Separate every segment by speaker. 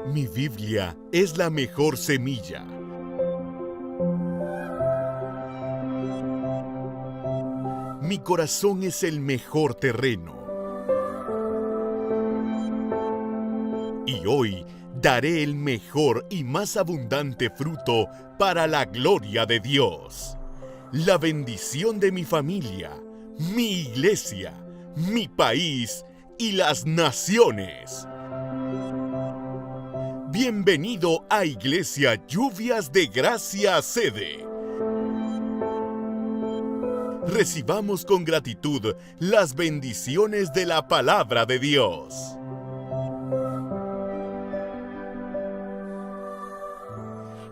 Speaker 1: Mi Biblia es la mejor semilla. Mi corazón es el mejor terreno. Y hoy daré el mejor y más abundante fruto para la gloria de Dios. La bendición de mi familia, mi iglesia, mi país y las naciones. Bienvenido a Iglesia Lluvias de Gracia Sede. Recibamos con gratitud las bendiciones de la palabra de Dios.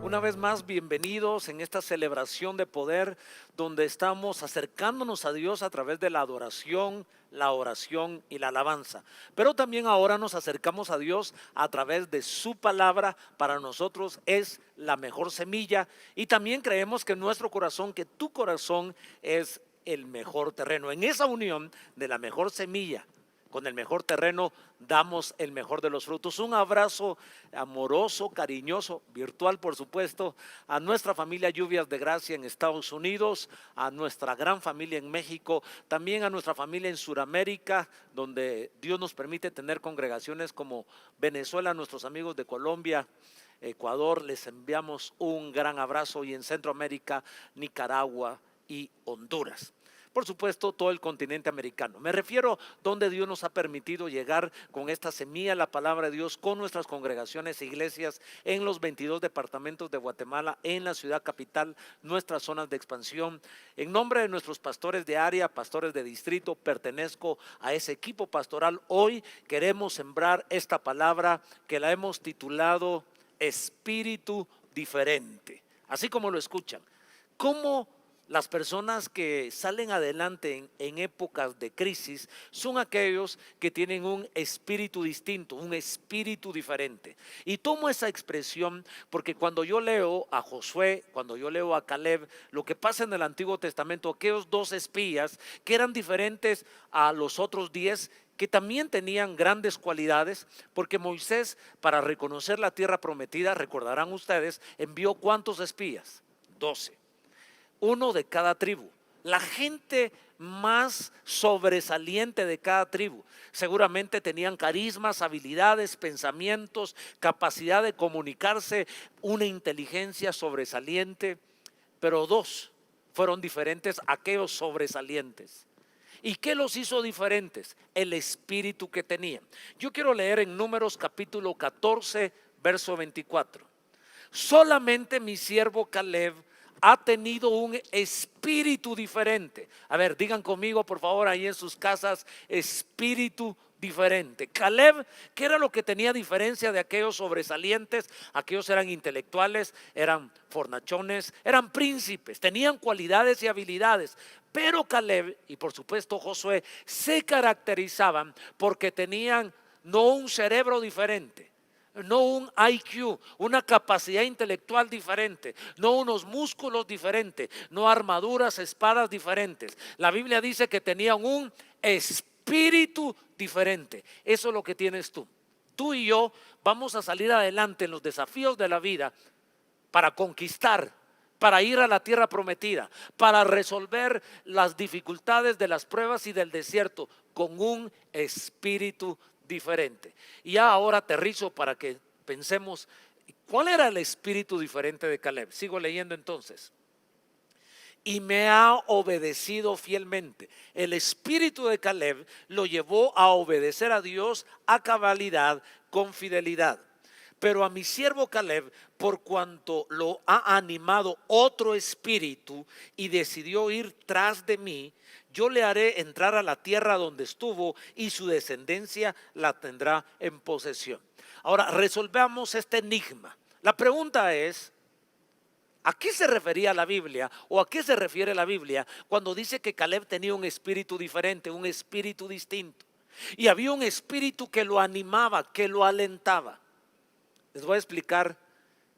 Speaker 2: Una vez más, bienvenidos en esta celebración de poder donde estamos acercándonos a Dios a través de la adoración, la oración y la alabanza. Pero también ahora nos acercamos a Dios a través de su palabra. Para nosotros es la mejor semilla y también creemos que nuestro corazón, que tu corazón es el mejor terreno. En esa unión de la mejor semilla con el mejor terreno, damos el mejor de los frutos. Un abrazo amoroso, cariñoso, virtual por supuesto, a nuestra familia Lluvias de Gracia en Estados Unidos, a nuestra gran familia en México, también a nuestra familia en Sudamérica, donde Dios nos permite tener congregaciones como Venezuela, nuestros amigos de Colombia, Ecuador, les enviamos un gran abrazo, y en Centroamérica, Nicaragua y Honduras. Por supuesto, todo el continente americano. Me refiero donde Dios nos ha permitido llegar con esta semilla, la palabra de Dios, con nuestras congregaciones e iglesias en los 22 departamentos de Guatemala, en la ciudad capital, nuestras zonas de expansión. En nombre de nuestros pastores de área, pastores de distrito, pertenezco a ese equipo pastoral. Hoy queremos sembrar esta palabra que la hemos titulado Espíritu Diferente. Así como lo escuchan. ¿Cómo las personas que salen adelante en épocas de crisis son aquellos que tienen un espíritu distinto, un espíritu diferente? Y tomo esa expresión porque cuando yo leo a Josué, cuando yo leo a Caleb, lo que pasa en el Antiguo Testamento, aquellos dos espías que eran diferentes a los otros 10, que también tenían grandes cualidades, porque Moisés, para reconocer la tierra prometida, recordarán ustedes, envió ¿cuántos espías? 12. Uno de cada tribu. La gente más sobresaliente de cada tribu. Seguramente tenían carismas, habilidades, pensamientos, capacidad de comunicarse, una inteligencia sobresaliente. Pero dos fueron diferentes a aquellos sobresalientes. ¿Y qué los hizo diferentes? El espíritu que tenían. Yo quiero leer en Números capítulo 14, verso 24. Solamente mi siervo Caleb ha tenido un espíritu diferente. A ver, digan conmigo por favor ahí en sus casas, espíritu diferente. Caleb, ¿qué era lo que tenía diferencia de aquellos sobresalientes? Aquellos eran intelectuales, eran fornachones, eran príncipes, tenían cualidades y habilidades. Pero Caleb y por supuesto Josué se caracterizaban porque tenían no un cerebro diferente, no un IQ, una capacidad intelectual diferente, no unos músculos diferentes, no armaduras, espadas diferentes. La Biblia dice que tenían un espíritu diferente. Eso es lo que tienes tú. Tú y yo vamos a salir adelante en los desafíos de la vida para conquistar, para ir a la tierra prometida, para resolver las dificultades de las pruebas y del desierto con un espíritu diferente. Y ya ahora aterrizo para que pensemos, ¿cuál era el espíritu diferente de Caleb? Sigo leyendo entonces. Y me ha obedecido fielmente. El espíritu de Caleb lo llevó a obedecer a Dios a cabalidad, con fidelidad. Pero a mi siervo Caleb, por cuanto lo ha animado otro espíritu y decidió ir tras de mí, yo le haré entrar a la tierra donde estuvo y su descendencia la tendrá en posesión. Ahora resolvamos este enigma. La pregunta es, ¿a qué se refería la Biblia o a qué se refiere la Biblia cuando dice que Caleb tenía un espíritu diferente, un espíritu distinto? Y había un espíritu que lo animaba, que lo alentaba. Les voy a explicar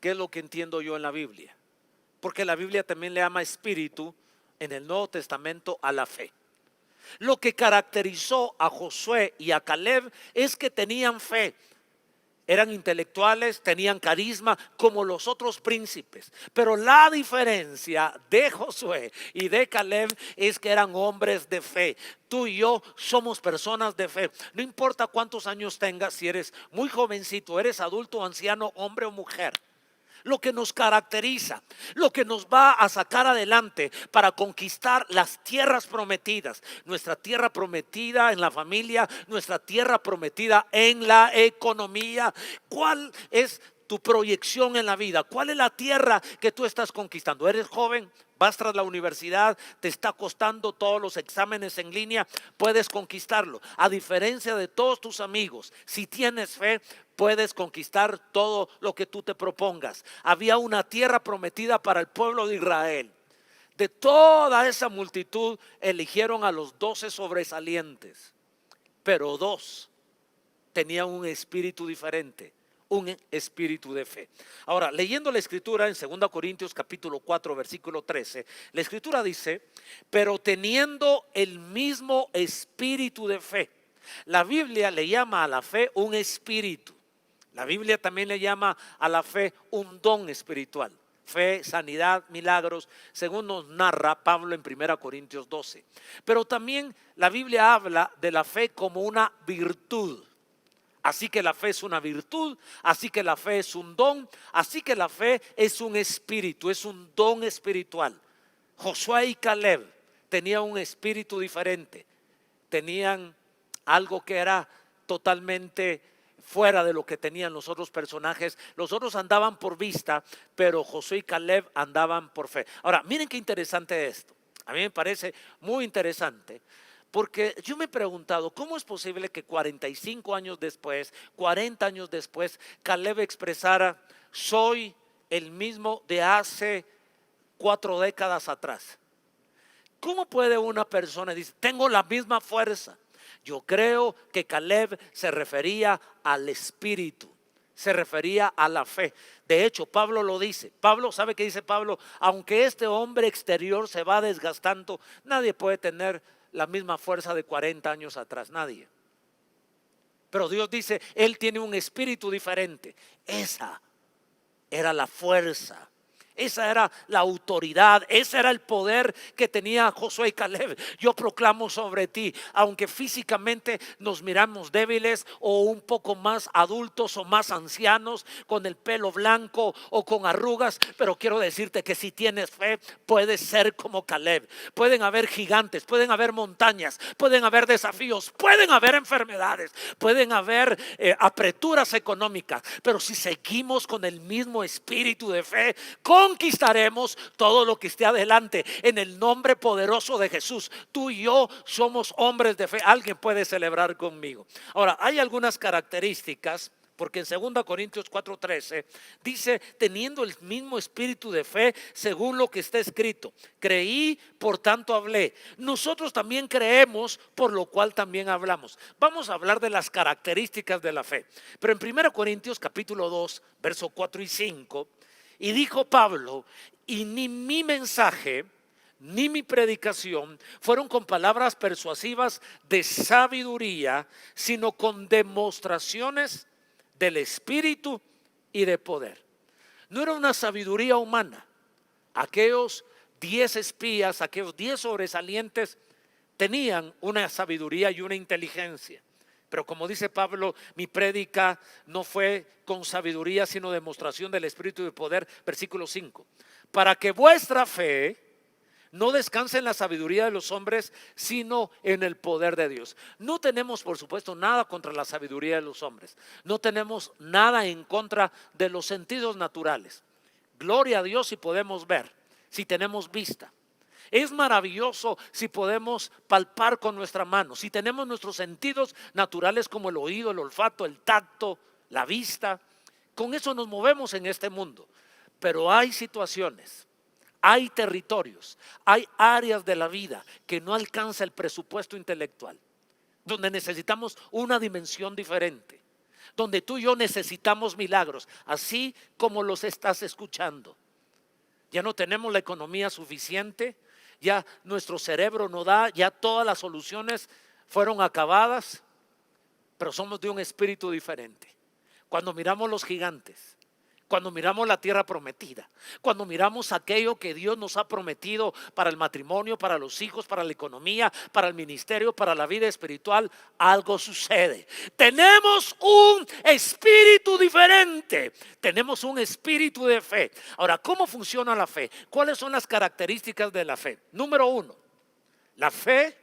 Speaker 2: qué es lo que entiendo yo en la Biblia, porque la Biblia también le llama espíritu en el Nuevo Testamento a la fe. Lo que caracterizó a Josué y a Caleb es que tenían fe. eran intelectuales, tenían carisma como los otros príncipes. Pero la diferencia de Josué y de Caleb es que eran hombres de fe. Tú y yo somos personas de fe. No importa cuántos años tengas, si eres muy jovencito, eres adulto, anciano, hombre o mujer. Lo que nos caracteriza, lo que nos va a sacar adelante para conquistar las tierras prometidas, nuestra tierra prometida en la familia, nuestra tierra prometida en la economía. ¿Cuál es tu proyección en la vida? ¿Cuál es la tierra que tú estás conquistando? ¿Eres joven? Vas tras la universidad, te está costando todos los exámenes en línea, puedes conquistarlo. A diferencia de todos tus amigos, si tienes fe, puedes conquistar todo lo que tú te propongas. Había una tierra prometida para el pueblo de Israel. De toda esa multitud eligieron a los 12 sobresalientes, pero 2 tenían un espíritu diferente, un espíritu de fe. Ahora, leyendo la escritura en 2 Corintios capítulo 4 versículo 13, la escritura dice: pero teniendo el mismo espíritu de fe. La Biblia le llama a la fe un espíritu. La Biblia también le llama a la fe un don espiritual. Fe, sanidad, milagros, según nos narra Pablo en 1 Corintios 12. Pero también la Biblia habla de la fe como una virtud. Así que la fe es una virtud, así que la fe es un don, así que la fe es un espíritu, es un don espiritual. Josué y Caleb tenían un espíritu diferente, tenían algo que era totalmente fuera de lo que tenían los otros personajes. Los otros andaban por vista, pero Josué y Caleb andaban por fe. Ahora, miren qué interesante esto. A mí me parece muy interesante, porque yo me he preguntado, ¿cómo es posible que 45 años después, 40 años después, Caleb expresara: soy el mismo de hace 4 décadas atrás? ¿Cómo puede una persona decir, tengo la misma fuerza? Yo creo que Caleb se refería al espíritu, se refería a la fe. De hecho, Pablo lo dice. Pablo, ¿sabe qué dice Pablo? Aunque este hombre exterior se va desgastando, nadie puede tener la misma fuerza de 40 años atrás, nadie. Pero Dios dice, él tiene un espíritu diferente. Esa era la fuerza, esa era la autoridad, ese era el poder que tenía Josué y Caleb. Yo proclamo sobre ti, aunque físicamente nos miramos débiles o un poco más adultos o más ancianos, con el pelo blanco o con arrugas, pero quiero decirte que si tienes fe, puedes ser como Caleb. Pueden haber gigantes, pueden haber montañas, pueden haber desafíos, pueden haber enfermedades, pueden haber apreturas económicas, pero si seguimos con el mismo espíritu de fe, conquistaremos todo lo que esté adelante en el nombre poderoso de Jesús. Tú y yo somos hombres de fe. Alguien puede celebrar conmigo. Ahora, hay algunas características, porque en 2 Corintios 4:13 dice: teniendo el mismo espíritu de fe, según lo que está escrito, creí, por tanto hablé. Nosotros también creemos, por lo cual también hablamos. Vamos a hablar de las características de la fe. Pero en 1 Corintios capítulo 2, versos 4 y 5, y dijo Pablo: y ni mi mensaje ni mi predicación fueron con palabras persuasivas de sabiduría, sino con demostraciones del Espíritu y de poder. No era una sabiduría humana. Aquellos 10 espías, aquellos 10 sobresalientes tenían una sabiduría y una inteligencia. Pero como dice Pablo, mi prédica no fue con sabiduría, sino demostración del Espíritu y de poder. Versículo 5. Para que vuestra fe no descanse en la sabiduría de los hombres, sino en el poder de Dios. No tenemos, por supuesto, nada contra la sabiduría de los hombres. No tenemos nada en contra de los sentidos naturales. Gloria a Dios si podemos ver, si tenemos vista. Es maravilloso si podemos palpar con nuestra mano, si tenemos nuestros sentidos naturales como el oído, el olfato, el tacto, la vista. Con eso nos movemos en este mundo. Pero hay situaciones, hay territorios, hay áreas de la vida que no alcanza el presupuesto intelectual, donde necesitamos una dimensión diferente, donde tú y yo necesitamos milagros, así como los estás escuchando. Ya no tenemos la economía suficiente, ya nuestro cerebro no da, ya todas las soluciones fueron acabadas, pero somos de un espíritu diferente. cuando miramos los gigantes, cuando miramos la tierra prometida, cuando miramos aquello que Dios nos ha prometido para el matrimonio, para los hijos, para la economía, para el ministerio, para la vida espiritual, algo sucede. Tenemos un espíritu diferente, tenemos un espíritu de fe. Ahora, ¿cómo funciona la fe? ¿Cuáles son las características de la fe? Número uno, la fe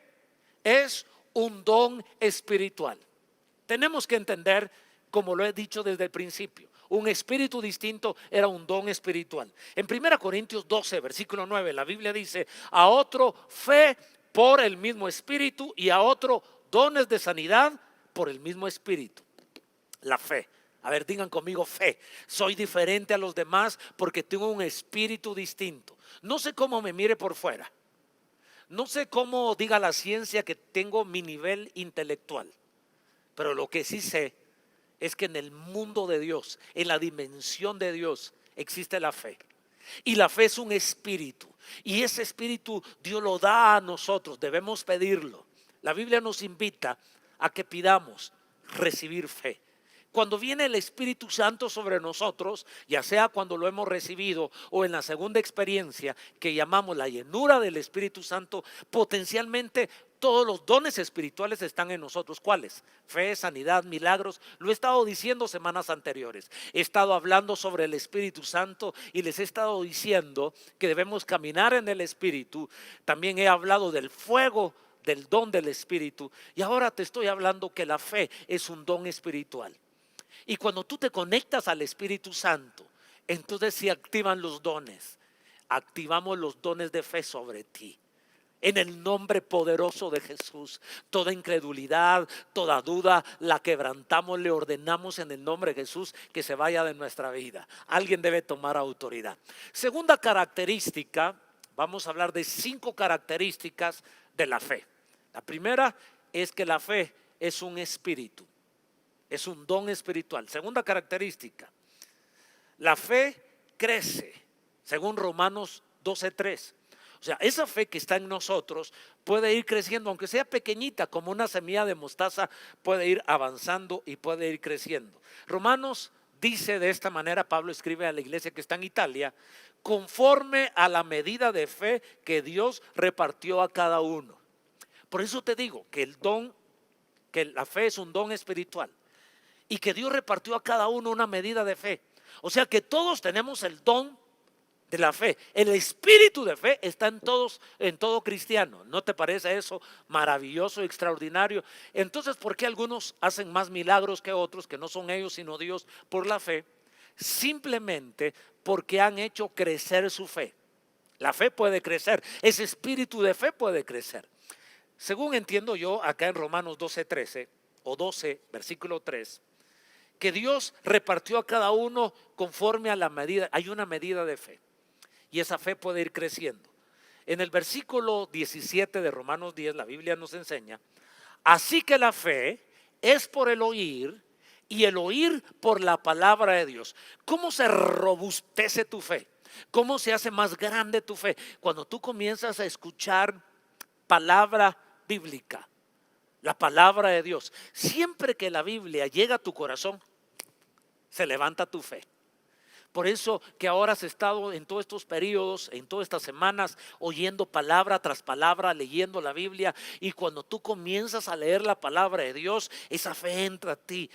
Speaker 2: es un don espiritual. Tenemos que entender, como lo he dicho desde el principio, un espíritu distinto era un don espiritual. En 1 Corintios 12, versículo 9, la Biblia dice: a otro fe por el mismo espíritu, y a otro dones de sanidad por el mismo espíritu. La fe. A ver, digan conmigo: fe. Soy diferente a los demás porque tengo un espíritu distinto. No sé cómo me mire por fuera. No sé cómo diga la ciencia que tengo mi nivel intelectual. Pero lo que sí sé es que en el mundo de Dios, en la dimensión de Dios, existe la fe. Y la fe es un espíritu. Y ese espíritu Dios lo da a nosotros. Debemos pedirlo. La Biblia nos invita a que pidamos recibir fe. Cuando viene el Espíritu Santo sobre nosotros, ya sea cuando lo hemos recibido o en la segunda experiencia que llamamos la llenura del Espíritu Santo, potencialmente todos los dones espirituales están en nosotros. ¿Cuáles? Fe, sanidad, milagros. Lo he estado diciendo semanas anteriores. He estado hablando sobre el Espíritu Santo y les he estado diciendo que debemos caminar en el Espíritu. También he hablado del fuego, del don del Espíritu. Y ahora te estoy hablando que la fe es un don espiritual. Y cuando tú te conectas al Espíritu Santo, entonces se activan los dones. Activamos los dones de fe sobre ti. En el nombre poderoso de Jesús, toda incredulidad, toda duda, la quebrantamos, le ordenamos en el nombre de Jesús que se vaya de nuestra vida. Alguien debe tomar autoridad. Segunda característica, vamos a hablar de 5 características de la fe. La primera es que la fe es un espíritu. Es un don espiritual. Segunda característica, la fe crece, según Romanos 12:3. O sea, esa fe que está en nosotros puede ir creciendo, aunque sea pequeñita, como una semilla de mostaza, puede ir avanzando y puede ir creciendo. Romanos dice de esta manera, Pablo escribe a la iglesia que está en Italia: conforme a la medida de fe que Dios repartió a cada uno. Por eso te digo que que la fe es un don espiritual. Y que Dios repartió a cada uno una medida de fe. O sea que todos tenemos el don de la fe. El espíritu de fe está en todos, en todo cristiano. ¿No te parece eso maravilloso, extraordinario? Entonces, ¿por qué algunos hacen más milagros que otros, que no son ellos sino Dios, por la fe? Simplemente porque han hecho crecer su fe. La fe puede crecer. Ese espíritu de fe puede crecer. Según entiendo yo, acá en Romanos 12:13 o 12, versículo 3, que Dios repartió a cada uno conforme a la medida. Hay una medida de fe y esa fe puede ir creciendo. En el versículo 17 de Romanos 10, la Biblia nos enseña: así que la fe es por el oír y el oír por la palabra de Dios. ¿Cómo se robustece tu fe? ¿Cómo se hace más grande tu fe? Cuando tú comienzas a escuchar palabra bíblica, la palabra de Dios. Siempre que la Biblia llega a tu corazón, se levanta tu fe. Por eso que ahora has estado en todos estos periodos, en todas estas semanas, oyendo palabra tras palabra, leyendo la Biblia. Y cuando tú comienzas a leer la palabra de Dios, esa fe entra a ti.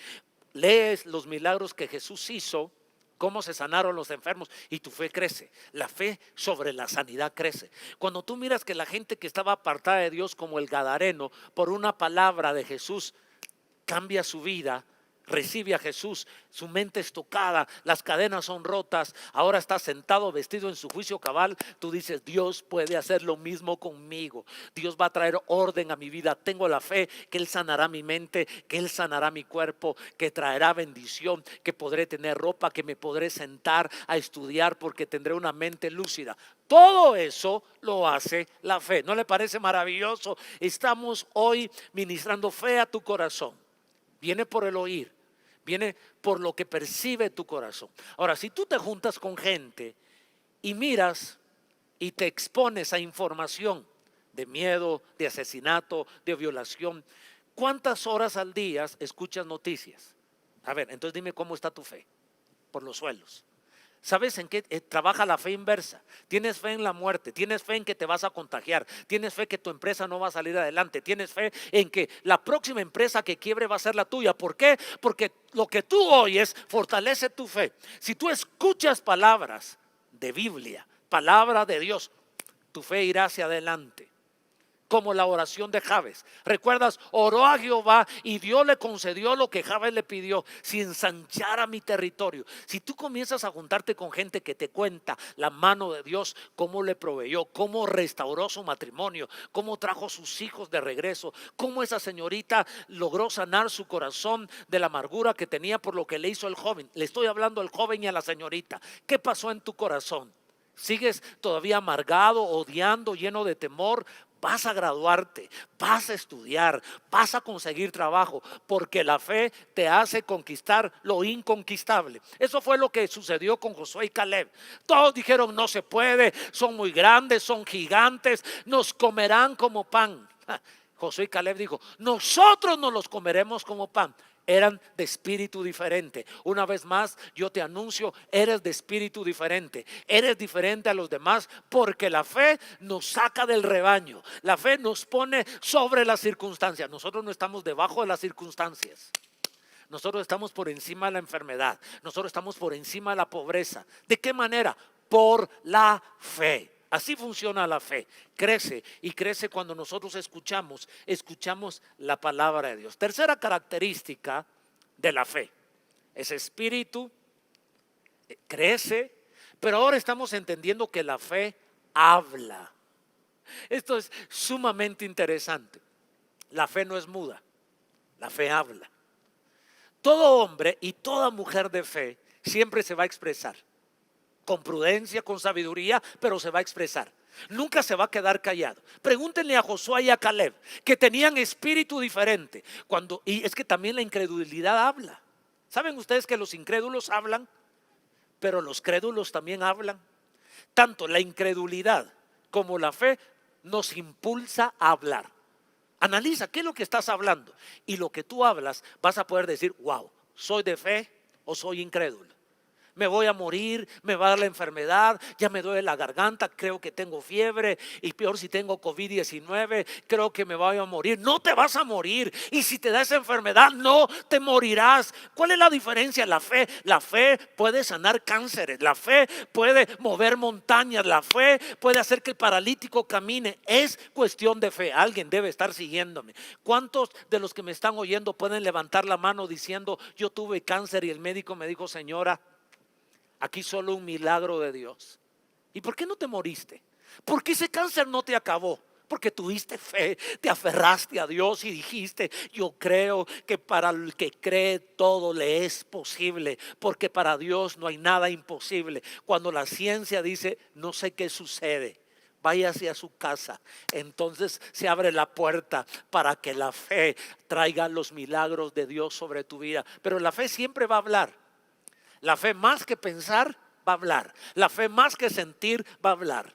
Speaker 2: Lees los milagros que Jesús hizo, cómo se sanaron los enfermos, y tu fe crece. La fe sobre la sanidad crece. Cuando tú miras que la gente que estaba apartada de Dios, como el gadareno, por una palabra de Jesús, cambia su vida, recibe a Jesús, su mente es tocada, las cadenas son rotas, ahora está sentado vestido en su juicio cabal, tú dices: Dios puede hacer lo mismo conmigo. Dios va a traer orden a mi vida. Tengo la fe que Él sanará mi mente, que Él sanará mi cuerpo, que traerá bendición, que podré tener ropa, que me podré sentar a estudiar porque tendré una mente lúcida. Todo eso lo hace la fe. ¿No le parece maravilloso? Estamos hoy ministrando fe a tu corazón. Viene por el oír, viene por lo que percibe tu corazón. Ahora, si tú te juntas con gente y miras y te expones a información de miedo, de asesinato, de violación, ¿cuántas horas al día escuchas noticias? A ver, entonces dime cómo está tu fe. Por los suelos. ¿Sabes en qué trabaja la fe inversa? Tienes fe en la muerte, tienes fe en que te vas a contagiar, tienes fe que tu empresa no va a salir adelante, tienes fe en que la próxima empresa que quiebre va a ser la tuya. ¿Por qué? Porque lo que tú oyes fortalece tu fe. Si tú escuchas palabras de Biblia, palabra de Dios, tu fe irá hacia adelante. Como la oración de Jabes. ¿Recuerdas? Oró a Jehová y Dios le concedió lo que Jabes le pidió, si ensanchara mi territorio. Si tú comienzas a juntarte con gente que te cuenta la mano de Dios, cómo le proveyó, cómo restauró su matrimonio, cómo trajo sus hijos de regreso, cómo esa señorita logró sanar su corazón de la amargura que tenía por lo que le hizo el joven. Le estoy hablando al joven y a la señorita. ¿Qué pasó en tu corazón? ¿Sigues todavía amargado, odiando, lleno de temor? Vas a graduarte, vas a estudiar, vas a conseguir trabajo, porque la fe te hace conquistar lo inconquistable. Eso fue lo que sucedió con Josué y Caleb. Todos dijeron: no se puede, son muy grandes, son gigantes, nos comerán como pan. Josué y Caleb dijo: nosotros nos los comeremos como pan. Eran de espíritu diferente. Una vez más yo te anuncio, eres de espíritu diferente. Eres diferente a los demás, porque la fe nos saca del rebaño. La fe nos pone sobre las circunstancias. Nosotros no estamos debajo de las circunstancias. Nosotros estamos por encima de la enfermedad. Nosotros estamos por encima de la pobreza. ¿De qué manera? Por la fe. Así funciona la fe. Crece y crece cuando nosotros escuchamos la palabra de Dios. Tercera característica de la fe: ese espíritu crece, pero ahora estamos entendiendo que la fe habla. Esto es sumamente interesante. La fe no es muda, la fe habla. Todo hombre y toda mujer de fe siempre se va a expresar. Con prudencia, con sabiduría, pero se va a expresar. Nunca se va a quedar callado. Pregúntenle a Josué y a Caleb, que tenían espíritu diferente. Y es que también la incredulidad habla. ¿Saben ustedes que los incrédulos hablan? Pero los crédulos también hablan. Tanto la incredulidad como la fe nos impulsa a hablar. Analiza qué es lo que estás hablando, y lo que tú hablas vas a poder decir: wow, ¿soy de fe o soy incrédulo? Me voy a morir, me va a dar la enfermedad, ya me duele la garganta, creo que tengo fiebre, y peor si tengo COVID-19, creo que me voy a morir. No te vas a morir, y si te da esa enfermedad no te morirás. ¿Cuál es la diferencia? La fe puede sanar cánceres, la fe puede mover montañas, la fe puede hacer que el paralítico camine. Es cuestión de fe. Alguien debe estar siguiéndome. ¿Cuántos de los que me están oyendo pueden levantar la mano diciendo: yo tuve cáncer y el médico me dijo: señora, aquí solo un milagro de Dios? ¿Y por qué no te moriste? ¿Por qué ese cáncer no te acabó? Porque tuviste fe, te aferraste a Dios y dijiste: yo creo que para el que cree todo le es posible, porque para Dios no hay nada imposible. Cuando la ciencia dice: no sé qué sucede, váyase a su casa, entonces se abre la puerta para que la fe traiga los milagros de Dios sobre tu vida. Pero la fe siempre va a hablar. La fe, más que pensar, va a hablar. La fe, más que sentir, va a hablar.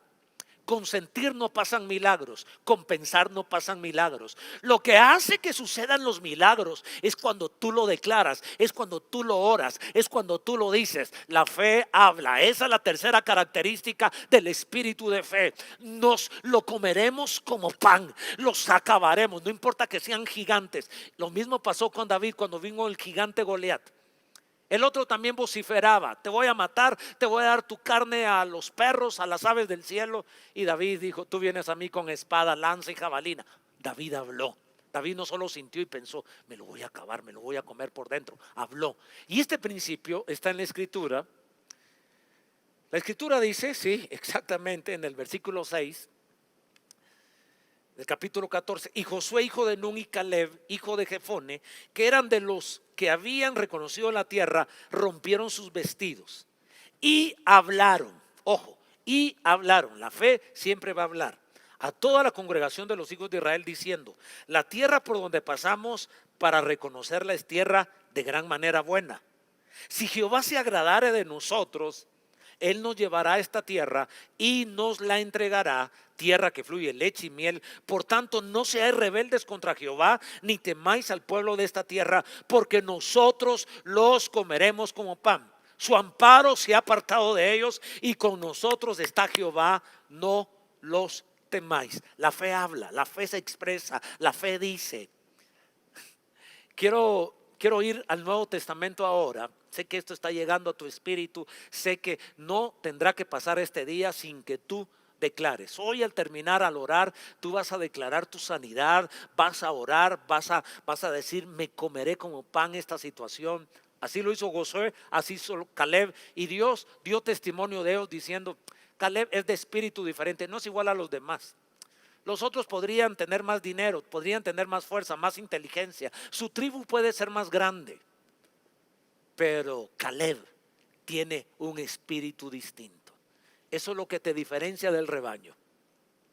Speaker 2: Con sentir no pasan milagros, con pensar no pasan milagros. Lo que hace que sucedan los milagros es cuando tú lo declaras, es cuando tú lo oras, es cuando tú lo dices. La fe habla. Esa es la tercera característica del espíritu de fe. Nos lo comeremos como pan, los acabaremos, no importa que sean gigantes. Lo mismo pasó con David cuando vino el gigante Goliat. El otro también vociferaba: te voy a matar, te voy a dar tu carne a los perros, a las aves del cielo. Y David dijo: tú vienes a mí con espada, lanza y jabalina. David habló. David no solo sintió y pensó: me lo voy a acabar, me lo voy a comer por dentro. Habló. Y este principio está en la escritura. La escritura dice, sí, exactamente en el versículo 6 del capítulo 14: y Josué, hijo de Nun, y Caleb, hijo de Jefone, que eran de los que habían reconocido la tierra, rompieron sus vestidos y hablaron. Ojo, y hablaron. La fe siempre va a hablar a toda la congregación de los hijos de Israel, diciendo: la tierra por donde pasamos para reconocerla es tierra de gran manera buena. Si Jehová se agradare de nosotros Él nos llevará a esta tierra y nos la entregará, tierra que fluye leche y miel. Por tanto, no seáis rebeldes contra Jehová, ni temáis al pueblo de esta tierra, porque nosotros los comeremos como pan. Su amparo se ha apartado de ellos y con nosotros está Jehová, no los temáis. La fe habla, la fe se expresa, la fe dice. Quiero ir al Nuevo Testamento ahora. Sé que esto está llegando a tu espíritu. Sé que no tendrá que pasar este día sin que tú declares. Hoy al terminar, al orar, tú vas a declarar tu sanidad, vas a orar, vas a decir: me comeré como pan esta situación. Así lo hizo Josué, así hizo Caleb, y Dios dio testimonio de ellos diciendo: Caleb es de espíritu diferente, no es igual a los demás. Los otros podrían tener más dinero, podrían tener más fuerza, más inteligencia, su tribu puede ser más grande, pero Caleb tiene un espíritu distinto. Eso es lo que te diferencia del rebaño: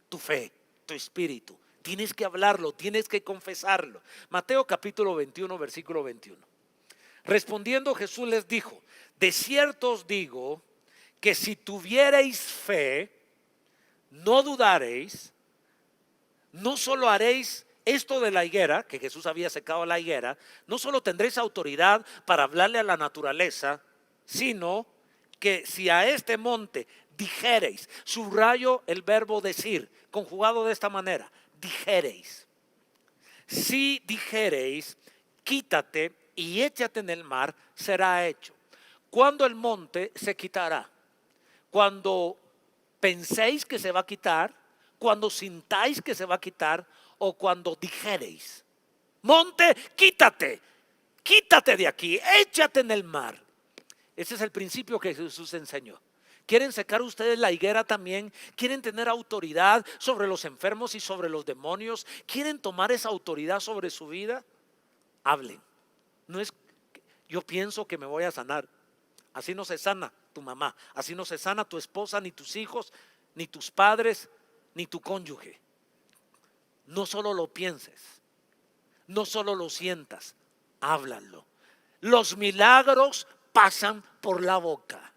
Speaker 2: tu fe, tu espíritu. Tienes que hablarlo, tienes que confesarlo. Mateo capítulo 21, versículo 21. Respondiendo Jesús les dijo: de cierto os digo que si tuviereis fe, no dudaréis, no solo haréis esto de la higuera, que Jesús había secado la higuera, no solo tendréis autoridad para hablarle a la naturaleza, sino que si a este monte dijereis, subrayo el verbo decir, conjugado de esta manera: dijereis. Si dijereis, quítate y échate en el mar, será hecho. ¿Cuándo el monte se quitará? Cuando penséis que se va a quitar, cuando sintáis que se va a quitar, o cuando dijereis: monte, quítate, quítate de aquí, échate en el mar. Ese es el principio que Jesús enseñó. ¿Quieren secar ustedes la higuera también? ¿Quieren tener autoridad sobre los enfermos y sobre los demonios? ¿Quieren tomar esa autoridad sobre su vida? Hablen. No es yo pienso que me voy a sanar. Así no se sana tu mamá, así no se sana tu esposa, ni tus hijos, ni tus padres, ni tu cónyuge. No solo lo pienses, no solo lo sientas, háblalo. Los milagros pasan por la boca.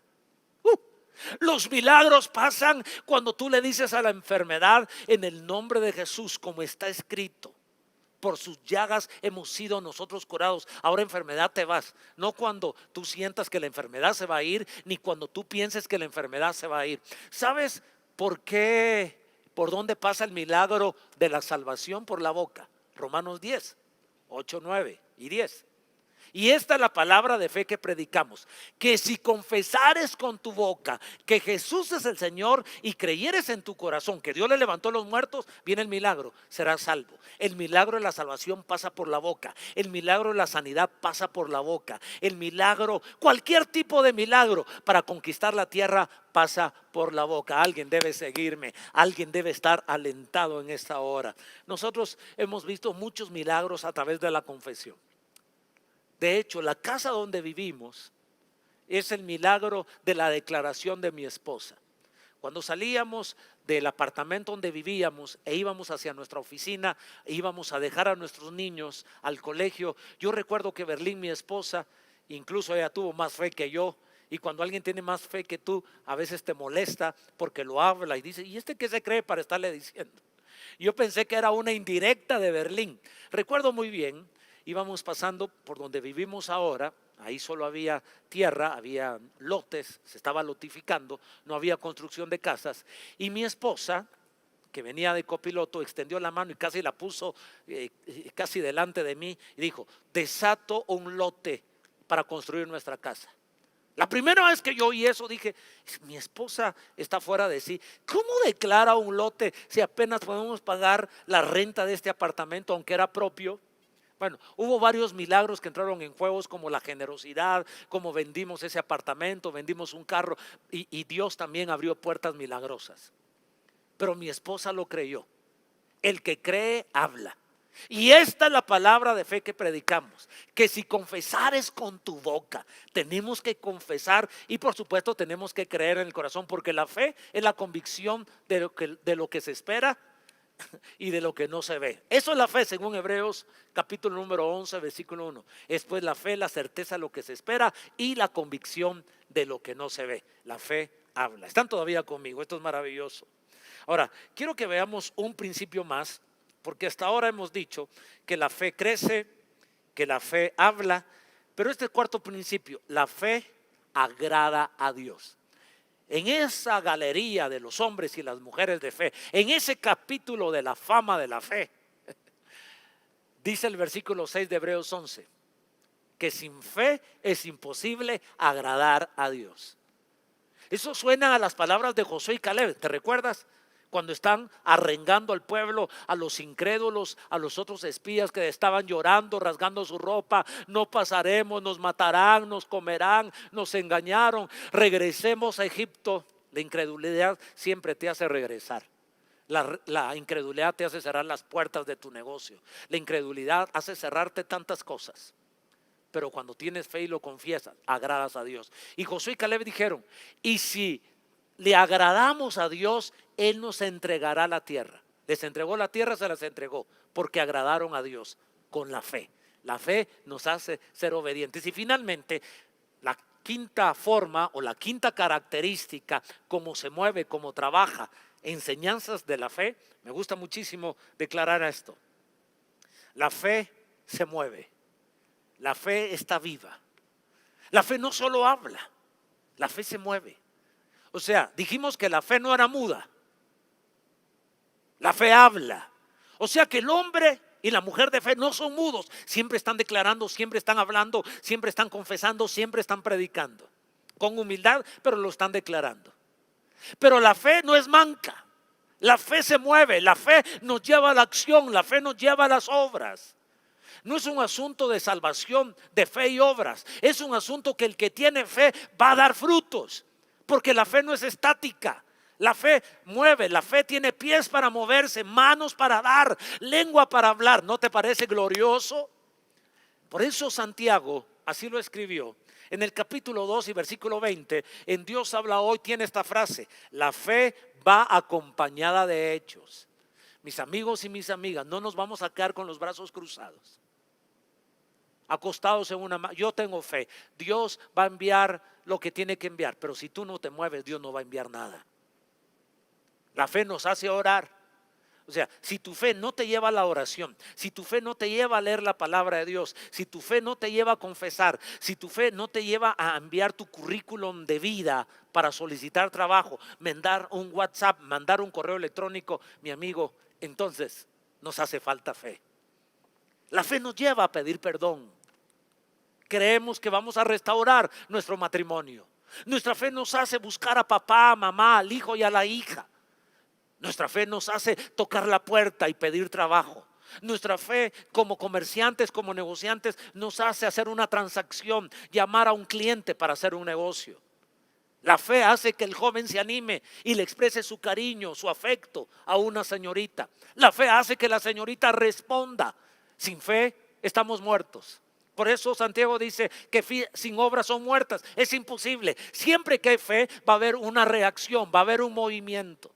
Speaker 2: Los milagros pasan cuando tú le dices a la enfermedad: en el nombre de Jesús, como está escrito, por sus llagas hemos sido nosotros curados. Ahora, enfermedad, te vas. No cuando tú sientas que la enfermedad se va a ir, ni cuando tú pienses que la enfermedad se va a ir. ¿Sabes por qué? ¿Por dónde pasa el milagro de la salvación? Por la boca. Romanos 10, 8, 9 y 10. Y esta es la palabra de fe que predicamos: que si confesares con tu boca que Jesús es el Señor y creyeres en tu corazón que Dios le levantó a los muertos, viene el milagro, serás salvo. El milagro de la salvación pasa por la boca. El milagro de la sanidad pasa por la boca. El milagro, cualquier tipo de milagro para conquistar la tierra, pasa por la boca. Alguien debe seguirme, alguien debe estar alentado en esta hora. Nosotros hemos visto muchos milagros a través de la confesión. De hecho, la casa donde vivimos es el milagro de la declaración de mi esposa. Cuando salíamos del apartamento donde vivíamos e íbamos hacia nuestra oficina, e íbamos a dejar a nuestros niños al colegio, yo recuerdo que Berlín, mi esposa, incluso ella tuvo más fe que yo. Y cuando alguien tiene más fe que tú, a veces te molesta porque lo habla y dice: ¿y este qué se cree para estarle diciendo? Yo pensé que era una indirecta de Berlín. Recuerdo muy bien. Íbamos pasando por donde vivimos ahora, ahí solo había tierra, había lotes, se estaba lotificando, no había construcción de casas. Y mi esposa, que venía de copiloto, extendió la mano y casi la puso casi delante de mí y dijo: desato un lote para construir nuestra casa. La primera vez que yo oí eso dije: mi esposa está fuera de sí. ¿Cómo declara un lote si apenas podemos pagar la renta de este apartamento, aunque era propio? Bueno, hubo varios milagros que entraron en juegos, como la generosidad, como vendimos ese apartamento, vendimos un carro, y Dios también abrió puertas milagrosas. Pero mi esposa lo creyó. El que cree, habla. Y esta es la palabra de fe que predicamos: que si confesares con tu boca, tenemos que confesar, y por supuesto tenemos que creer en el corazón, porque la fe es la convicción de lo que se espera y de lo que no se ve. Eso es la fe, según Hebreos capítulo número 11, versículo 1. Es pues la fe, la certeza de lo que se espera y la convicción de lo que no se ve. La fe habla. ¿Están todavía conmigo? Esto es maravilloso. Ahora, quiero que veamos un principio más, porque hasta ahora hemos dicho que la fe crece, que la fe habla, pero este cuarto principio, la fe agrada a Dios. En esa galería de los hombres y las mujeres de fe, en ese capítulo de la fama de la fe, dice el versículo 6 de Hebreos 11, que sin fe es imposible agradar a Dios. Eso suena a las palabras de Josué y Caleb, ¿te recuerdas? Cuando están arrengando al pueblo, a los incrédulos, a los otros espías que estaban llorando, rasgando su ropa, no pasaremos, nos matarán, nos comerán, nos engañaron, regresemos a Egipto. La incredulidad siempre te hace regresar. La incredulidad te hace cerrar las puertas de tu negocio. La incredulidad hace cerrarte tantas cosas. Pero cuando tienes fe y lo confiesas, agradas a Dios. Y Josué y Caleb dijeron, y si le agradamos a Dios, Él nos entregará la tierra. Les entregó la tierra, se las entregó, porque agradaron a Dios con la fe. La fe nos hace ser obedientes. Y finalmente, la quinta forma o la quinta característica, cómo se mueve, cómo trabaja, enseñanzas de la fe, me gusta muchísimo declarar esto. La fe se mueve, la fe está viva. La fe no solo habla, la fe se mueve. O sea, dijimos que la fe no era muda, la fe habla. O sea que el hombre y la mujer de fe no son mudos, siempre están declarando, siempre están hablando, siempre están confesando, siempre están predicando. Con humildad, pero lo están declarando. Pero la fe no es manca, la fe se mueve, la fe nos lleva a la acción, la fe nos lleva a las obras. No es un asunto de salvación, de fe y obras, es un asunto que el que tiene fe va a dar frutos, porque la fe no es estática. La fe mueve, la fe tiene pies para moverse, manos para dar, lengua para hablar. ¿No te parece glorioso? Por eso Santiago así lo escribió. En el capítulo 2 y versículo 20, en Dios habla hoy, tiene esta frase: la fe va acompañada de hechos. Mis amigos y mis amigas, no nos vamos a quedar con los brazos cruzados, acostados en una mano. Yo tengo fe, Dios va a enviar lo que tiene que enviar, pero si tú no te mueves, Dios no va a enviar nada. La fe nos hace orar. O sea, si tu fe no te lleva a la oración, si tu fe no te lleva a leer la palabra de Dios, si tu fe no te lleva a confesar, si tu fe no te lleva a enviar tu currículum de vida para solicitar trabajo, mandar un WhatsApp, mandar un correo electrónico, mi amigo, entonces nos hace falta fe. La fe nos lleva a pedir perdón. Creemos que vamos a restaurar nuestro matrimonio. Nuestra fe nos hace buscar a papá, a mamá, al hijo y a la hija. Nuestra fe nos hace tocar la puerta y pedir trabajo. Nuestra fe como comerciantes, como negociantes, nos hace hacer una transacción, llamar a un cliente para hacer un negocio. La fe hace que el joven se anime y le exprese su cariño, su afecto a una señorita. La fe hace que la señorita responda. Sin fe estamos muertos. Por eso Santiago dice que sin obras son muertas. Es imposible. Siempre que hay fe va a haber una reacción, va a haber un movimiento.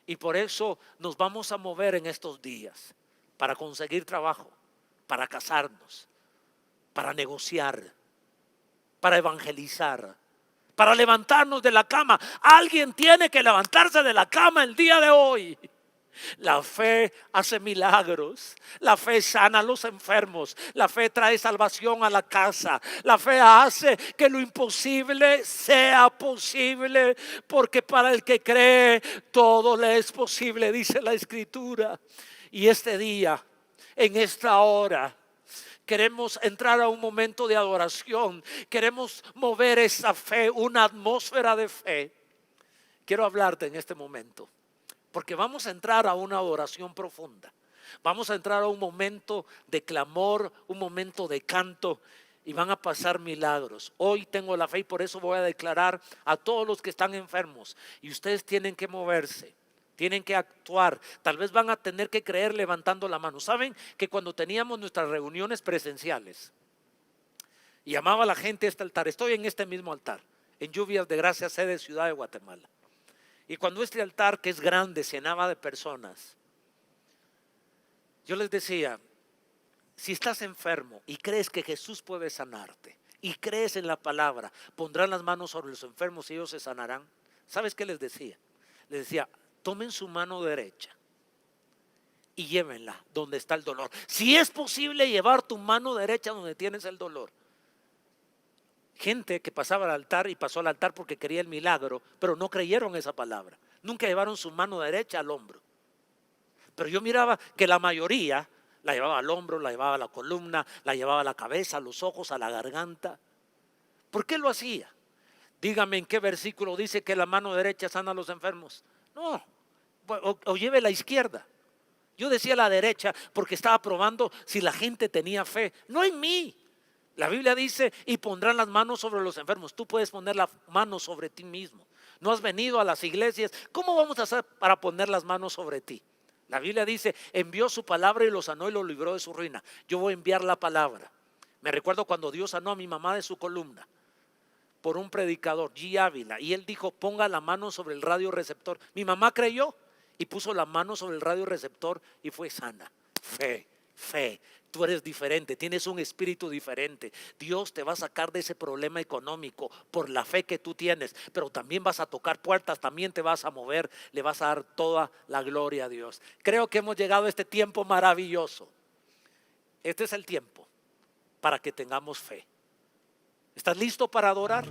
Speaker 2: Y por eso nos vamos a mover en estos días para conseguir trabajo, para casarnos, para negociar, para evangelizar, para levantarnos de la cama. Alguien tiene que levantarse de la cama el día de hoy. La fe hace milagros, la fe sana a los enfermos, la fe trae salvación a la casa, la fe hace que lo imposible sea posible, porque para el que cree todo le es posible, dice la Escritura. Y este día, en esta hora, queremos entrar a un momento de adoración, queremos mover esa fe, una atmósfera de fe. Quiero hablarte en este momento, porque vamos a entrar a una adoración profunda. Vamos a entrar a un momento de clamor, un momento de canto, y van a pasar milagros. Hoy tengo la fe y por eso voy a declarar a todos los que están enfermos. Y ustedes tienen que moverse, tienen que actuar. Tal vez van a tener que creer levantando la mano. ¿Saben que cuando teníamos nuestras reuniones presenciales y llamaba a la gente a este altar? Estoy en este mismo altar, en Lluvias de Gracia, sede Ciudad de Guatemala. Y cuando este altar, que es grande, se llenaba de personas, yo les decía: si estás enfermo y crees que Jesús puede sanarte y crees en la palabra, pondrán las manos sobre los enfermos y ellos se sanarán. ¿Sabes qué les decía? Les decía, tomen su mano derecha y llévenla donde está el dolor. Si es posible llevar tu mano derecha donde tienes el dolor. Gente que pasaba al altar y pasó al altar porque quería el milagro, pero no creyeron esa palabra. Nunca llevaron su mano derecha al hombro. Pero yo miraba que la mayoría la llevaba al hombro, la llevaba a la columna, la llevaba a la cabeza, a los ojos, a la garganta. ¿Por qué lo hacía? Dígame en qué versículo dice que la mano derecha sana a los enfermos. No, o lleve la izquierda. Yo decía la derecha porque estaba probando si la gente tenía fe, no en mí. La Biblia dice, y pondrán las manos sobre los enfermos. Tú puedes poner la mano sobre ti mismo. No has venido a las iglesias. ¿Cómo vamos a hacer para poner las manos sobre ti? La Biblia dice, envió su palabra y lo sanó y lo libró de su ruina. Yo voy a enviar la palabra. Me recuerdo cuando Dios sanó a mi mamá de su columna por un predicador, G. Ávila, y él dijo, ponga la mano sobre el radioreceptor. Mi mamá creyó y puso la mano sobre el radioreceptor y fue sana. Fe, fe. Tú eres diferente, tienes un espíritu diferente. Dios te va a sacar de ese problema económico por la fe que tú tienes, pero también vas a tocar puertas, también te vas a mover, le vas a dar toda la gloria a Dios. Creo que hemos llegado a este tiempo maravilloso. Este es el tiempo para que tengamos fe. ¿Estás listo para adorar?